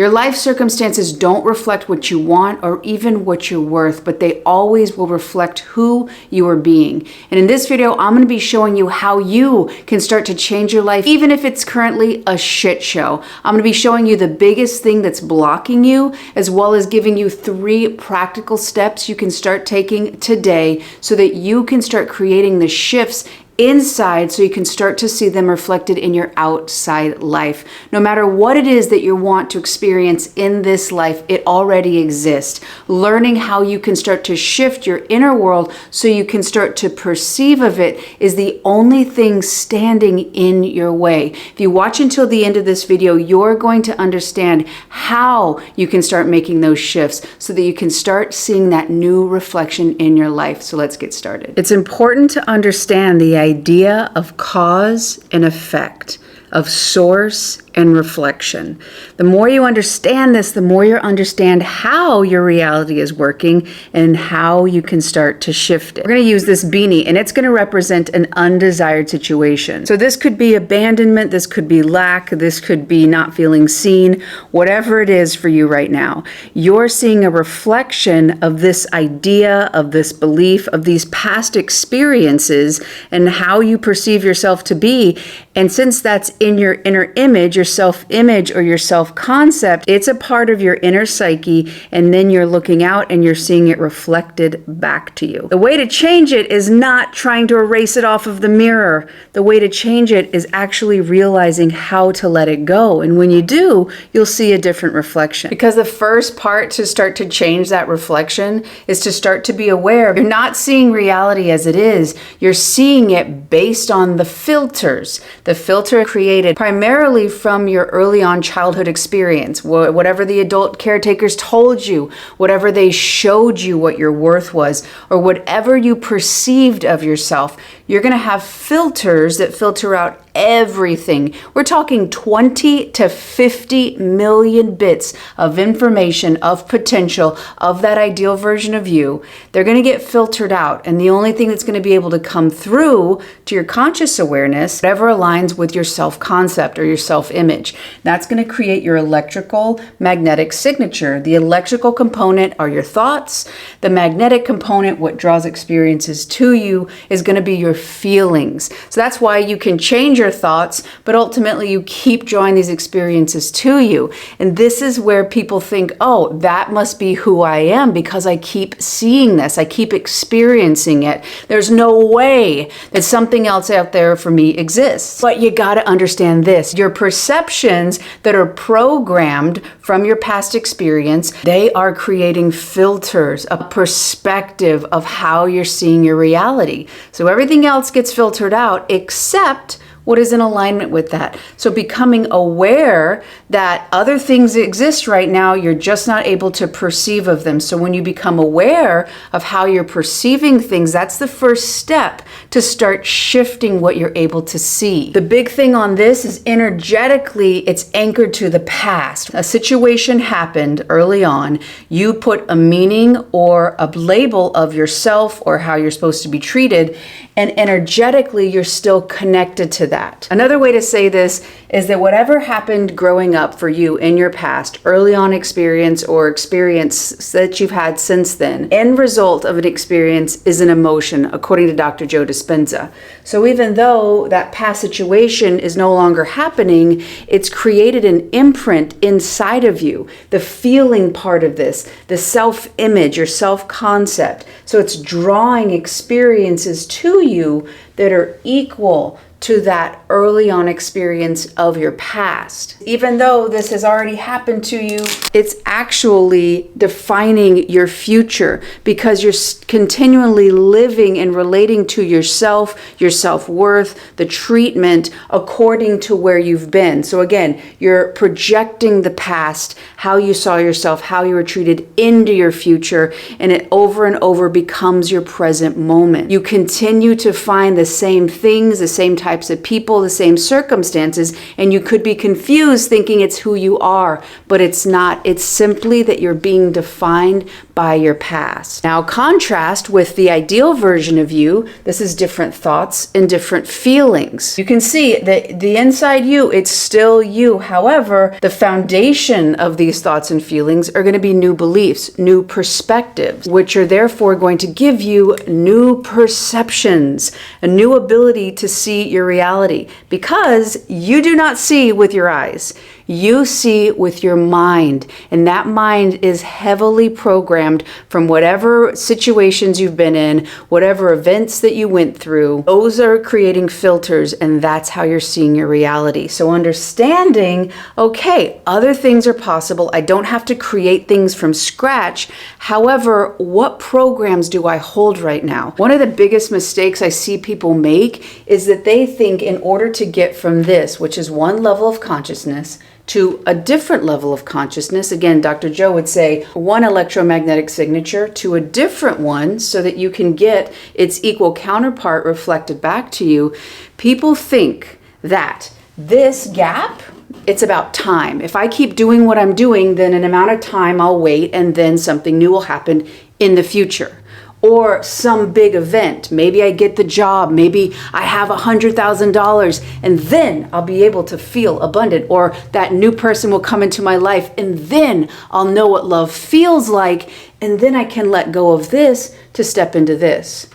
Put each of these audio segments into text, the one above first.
Your life circumstances don't reflect what you want or even what you're worth, but they always will reflect who you are being. And in this video, I'm going to be showing you how you can start to change your life, even if it's currently a shit show. I'm going to be showing you the biggest thing that's blocking you, as well as giving you 3 practical steps you can start taking today so that you can start creating the shifts inside so you can start to see them reflected in your outside life. No matter what it is that you want to experience in this life, it already exists. Learning how you can start to shift your inner world so you can start to perceive of it is the only thing standing in your way. If you watch until the end of this video, you're going to understand how you can start making those shifts so that you can start seeing that new reflection in your life. So let's get started. It's important to understand the idea of cause and effect, of source and reflection. The more you understand this, the more you understand how your reality is working and how you can start to shift it. We're going to use this beanie, and it's going to represent an undesired situation. So this could be abandonment, this could be lack, this could be not feeling seen, whatever it is for you right now. You're seeing a reflection of this idea, of this belief, of these past experiences and how you perceive yourself to be. And since that's in your inner image, your self-image or your self-concept, it's a part of your inner psyche, and then you're looking out and you're seeing it reflected back to you. The way to change it is not trying to erase it off of the mirror. The way to change it is actually realizing how to let it go. And when you do, you'll see a different reflection. Because the first part to start to change that reflection is to start to be aware. You're not seeing reality as it is. You're seeing it based on the filters. The filter created primarily from your early on childhood experience, whatever the adult caretakers told you, whatever they showed you what your worth was, or whatever you perceived of yourself. You're going to have filters that filter out everything. We're talking 20 to 50 million bits of information, of potential, of that ideal version of you. They're going to get filtered out, and the only thing that's going to be able to come through to your conscious awareness, whatever aligns with your self-concept or your self-image. That's going to create your electrical magnetic signature. The electrical component are your thoughts. The magnetic component, what draws experiences to you, is going to be your feelings. So that's why you can change your thoughts, but ultimately you keep drawing these experiences to you. And this is where people think, oh, that must be who I am because I keep seeing this. I keep experiencing it. There's no way that something else out there for me exists. But you got to understand this. Your perceptions that are programmed from your past experience, they are creating filters, a perspective of how you're seeing your reality. So everything else gets filtered out except what is in alignment with that. So becoming aware that other things exist right now, you're just not able to perceive of them. So when you become aware of how you're perceiving things, that's the first step to start shifting what you're able to see. The big thing on this is energetically, it's anchored to the past. A situation happened early on. You put a meaning or a label of yourself or how you're supposed to be treated, and energetically, you're still connected to that. Another way to say this is that whatever happened growing up for you in your past, early on experience or experience that you've had since then, end result of an experience is an emotion, according to Dr. Joe Dispenza. So even though that past situation is no longer happening, it's created an imprint inside of you, the feeling part of this, the self-image, your self-concept. So it's drawing experiences to you that are equal to that early on experience of your past. Even though this has already happened to you, it's actually defining your future because you're continually living and relating to yourself, your self-worth, the treatment according to where you've been. So again, you're projecting the past, how you saw yourself, how you were treated into your future, and it over and over becomes your present moment. You continue to find the same things, the same type types of people, the same circumstances, and you could be confused thinking it's who you are, but it's not. It's simply that you're being defined by your past. Now, contrast with the ideal version of you. This is different thoughts and different feelings. You can see that the inside you, it's still you. However, the foundation of these thoughts and feelings are going to be new beliefs, new perspectives, which are therefore going to give you new perceptions, a new ability to see your reality, because you do not see with your eyes. You see with your mind, and that mind is heavily programmed from whatever situations you've been in, whatever events that you went through. Those are creating filters, and that's how you're seeing your reality. So understanding, okay, other things are possible. I don't have to create things from scratch. However, what programs do I hold right now? One of the biggest mistakes I see people make is that they think in order to get from this, which is one level of consciousness, to a different level of consciousness. Again, Dr. Joe would say one electromagnetic signature to a different one so that you can get its equal counterpart reflected back to you. People think that this gap, it's about time. If I keep doing what I'm doing, then an amount of time I'll wait and then something new will happen in the future. Or some big event. Maybe I get the job. Maybe I have $100,000 and then I'll be able to feel abundant. Or that new person will come into my life and then I'll know what love feels like. And then I can let go of this to step into this.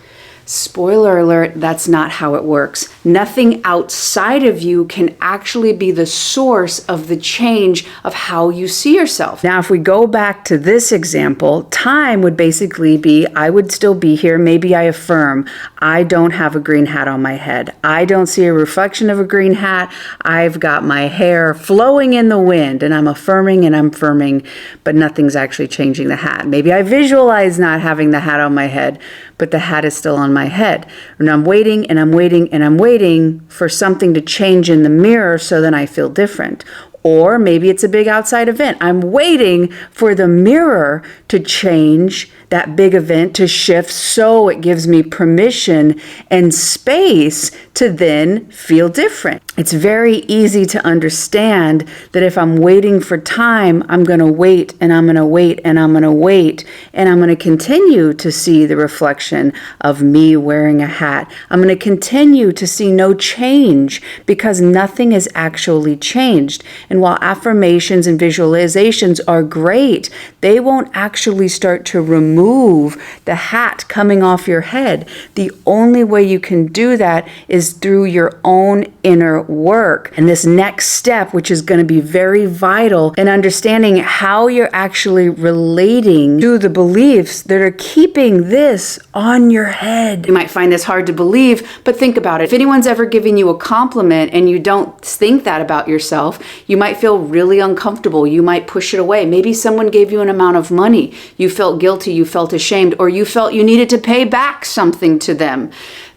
Spoiler alert, that's not how it works. Nothing outside of you can actually be the source of the change of how you see yourself. Now, if we go back to this example, time would basically be, I would still be here. Maybe I affirm, I don't have a green hat on my head. I don't see a reflection of a green hat. I've got my hair flowing in the wind and I'm affirming, but nothing's actually changing the hat. Maybe I visualize not having the hat on my head, but the hat is still on my head. And I'm waiting and I'm waiting and I'm waiting for something to change in the mirror so then I feel different. Or maybe it's a big outside event. I'm waiting for the mirror to change, that big event to shift, so it gives me permission and space to then feel different. It's very easy to understand that if I'm waiting for time, I'm going to wait and I'm going to wait and I'm going to wait and I'm going to continue to see the reflection of me wearing a hat. I'm going to continue to see no change because nothing has actually changed. And while affirmations and visualizations are great, they won't actually start to remove the hat coming off your head. The only way you can do that is through your own inner work. And this next step, which is going to be very vital in understanding how you're actually relating to the beliefs that are keeping this on your head. You might find this hard to believe, but think about it. If anyone's ever given you a compliment and you don't think that about yourself, you might feel really uncomfortable. You might push it away. Maybe someone gave you an amount of money. You felt guilty, you felt ashamed, or you felt you needed to pay back something to them.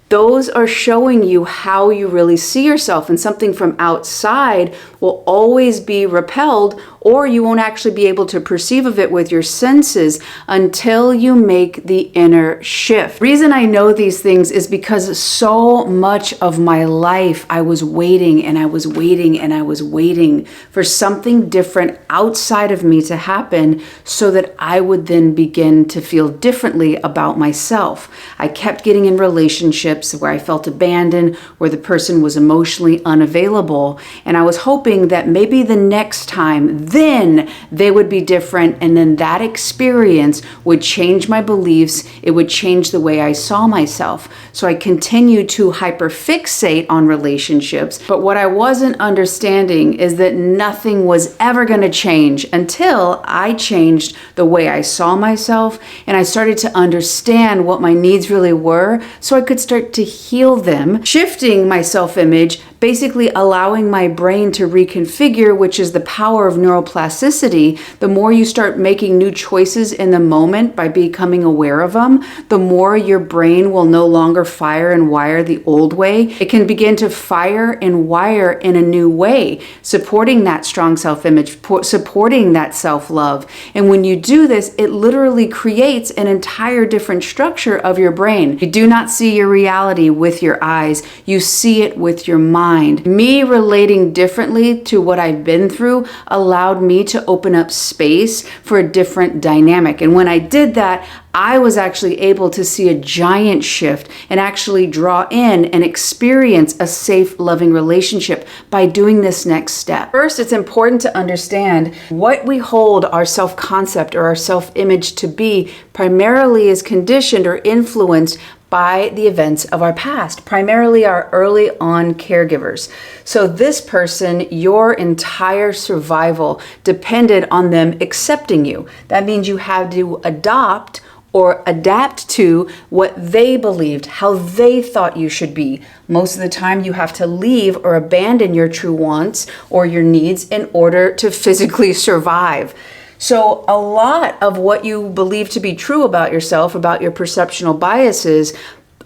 Those are showing you how you really see yourself, and something from outside will always be repelled, or you won't actually be able to perceive of it with your senses until you make the inner shift. The reason I know these things is because so much of my life I was waiting and I was waiting and I was waiting for something different outside of me to happen so that I would then begin to feel differently about myself. I kept getting in relationships where I felt abandoned, where the person was emotionally unavailable, and I was hoping that maybe the next time, then they would be different, and then that experience would change my beliefs. It would change the way I saw myself. So I continued to hyperfixate on relationships, but what I wasn't understanding is that nothing was ever going to change until I changed the way I saw myself, and I started to understand what my needs really were so I could start to heal them, shifting my self-image basically allowing my brain to reconfigure, which is the power of neuroplasticity. The more you start making new choices in the moment by becoming aware of them, the more your brain will no longer fire and wire the old way. It can begin to fire and wire in a new way, supporting that strong self-image, supporting that self-love. And when you do this, it literally creates an entire different structure of your brain. You do not see your reality with your eyes. You see it with your mind. Me relating differently to what I've been through allowed me to open up space for a different dynamic. And when I did that, I was actually able to see a giant shift and actually draw in and experience a safe, loving relationship by doing this next step. First, it's important to understand what we hold our self-concept or our self-image to be primarily is conditioned or influenced by the events of our past, primarily our early on caregivers. So this person, your entire survival depended on them accepting you. That means you had to adopt or adapt to what they believed, how they thought you should be. Most of the time you have to leave or abandon your true wants or your needs in order to physically survive. So a lot of what you believe to be true about yourself, about your perceptual biases,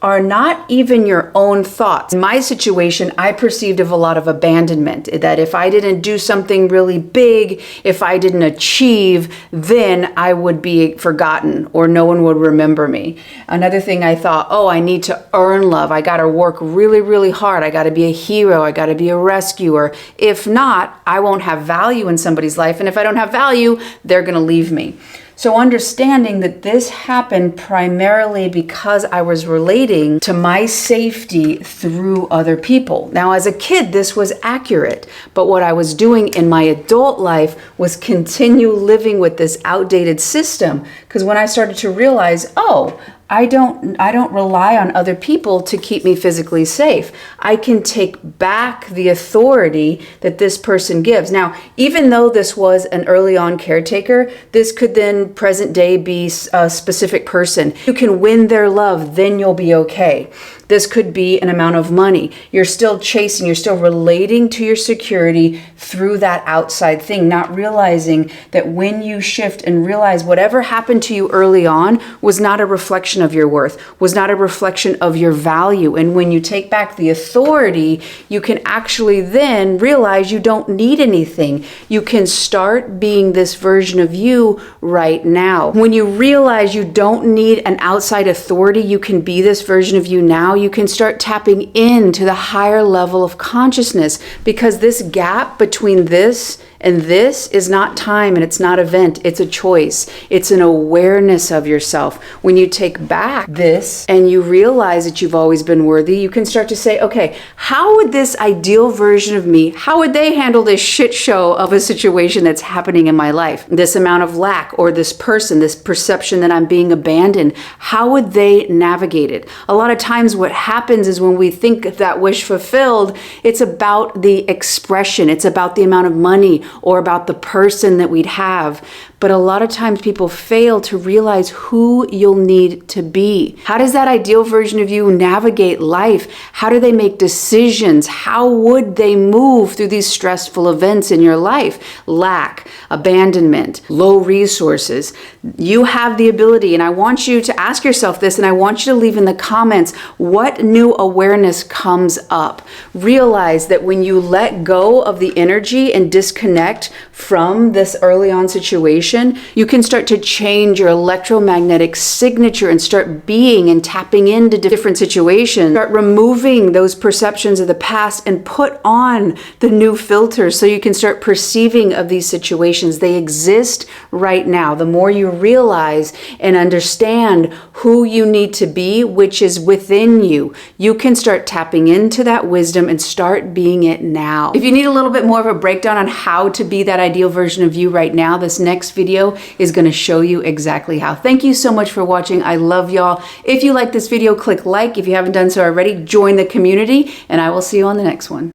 are not even your own thoughts. In my situation, I perceived of a lot of abandonment, that if I didn't do something really big, if I didn't achieve, then I would be forgotten or no one would remember me. Another thing I thought, oh, I need to earn love. I gotta work really, really hard. I gotta be a hero. I gotta be a rescuer. If not, I won't have value in somebody's life. And if I don't have value, they're gonna leave me. So understanding that this happened primarily because I was relating to my safety through other people. Now, as a kid, this was accurate, but what I was doing in my adult life was continue living with this outdated system. Because when I started to realize, oh, I don't rely on other people to keep me physically safe. I can take back the authority that this person gives. Now, even though this was an early on caretaker, this could then present day be a specific person. You can win their love, then you'll be okay. This could be an amount of money. You're still chasing, you're still relating to your security through that outside thing, not realizing that when you shift and realize whatever happened to you early on was not a reflection of your worth, was not a reflection of your value. And when you take back the authority, you can actually then realize you don't need anything. You can start being this version of you right now. When you realize you don't need an outside authority, you can be this version of you now. You can start tapping into the higher level of consciousness, because this gap between this and this is not time and it's not event, it's a choice. It's an awareness of yourself. When you take back this and you realize that you've always been worthy, you can start to say, okay, how would this ideal version of me, how would they handle this shit show of a situation that's happening in my life? This amount of lack, or this person, this perception that I'm being abandoned, how would they navigate it? A lot of times what happens is when we think that wish fulfilled, it's about the expression, it's about the amount of money, or about the person that we'd have. But a lot of times people fail to realize who you'll need to be. How does that ideal version of you navigate life? How do they make decisions? How would they move through these stressful events in your life? Lack, abandonment, low resources. You have the ability, and I want you to ask yourself this, and I want you to leave in the comments what new awareness comes up. Realize that when you let go of the energy and disconnect from this early on situation, you can start to change your electromagnetic signature and start being and tapping into different situations. Start removing those perceptions of the past and put on the new filters so you can start perceiving of these situations. They exist right now. The more you realize and understand who you need to be, which is within you, you can start tapping into that wisdom and start being it now. If you need a little bit more of a breakdown on how to be that ideal version of you right now, this next video is going to show you exactly how. Thank you so much for watching. I love y'all. If you like this video, click like. If you haven't done so already, join the community, and I will see you on the next one.